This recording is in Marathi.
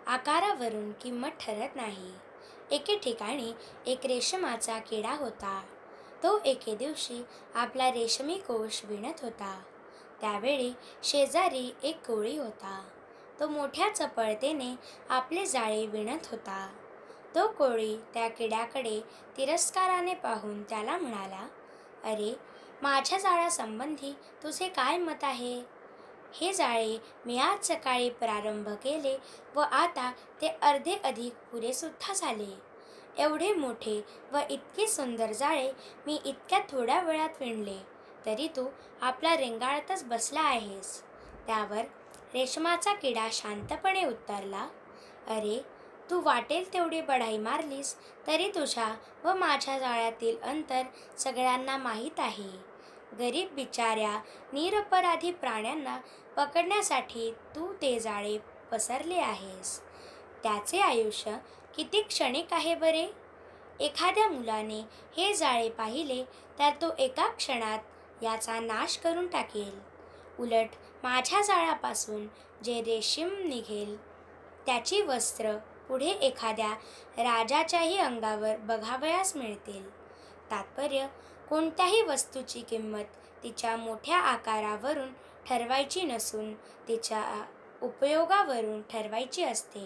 आकारावरून किंमत ठरत नाही. एके ठिकाणी एक रेशमाचा किडा होता. तो एके दिवशी आपला रेशमी कोश विणत होता. त्यावेळी शेजारी एक कोळी होता. तो मोठ्या चपळतेने आपले जाळे विणत होता. तो कोळी त्या किड्याकडे तिरस्काराने पाहून त्याला म्हणाला, "अरे, माझ्या जाळ्यासंबंधी तुझे काय मत आहे? हे जाळे मी आज सकाळी प्रारंभ केले व आता ते अर्धे अधिक पुरेसुद्धा झाले. एवढे मोठे व इतके सुंदर जाळे मी इतक्या थोड्या वेळात विणले, तरी तू आपला रेंगाळतच बसला आहेस." त्यावर रेशमाचा किडा शांतपणे उत्तरला, "अरे, तू वाटेल तेवढी बढाई मारलीस तरी तुझ्या व माझ्या जाळ्यातील अंतर सगळ्यांना माहीत आहे. गरीब बिचाऱ्या निरपराधी प्राण्यांना पकडण्यासाठी तू ते जाळे पसरले आहेस. त्याचे आयुष्य किती क्षणिक आहे बरे. एखाद्या मुलाने हे जाळे पाहिले तर तो एका क्षणात याचा नाश करून टाकेल. उलट माझ्या जाळ्यापासून जे रेशीम निघेल त्याची वस्त्र पुढे एखाद्या राजाच्याही अंगावर बघावयास मिळतील." तात्पर्य: कोणत्याही वस्तूची किंमत तिच्या मोठ्या आकारावरून ठरवायची नसून तिच्या उपयोगावरून ठरवायची असते.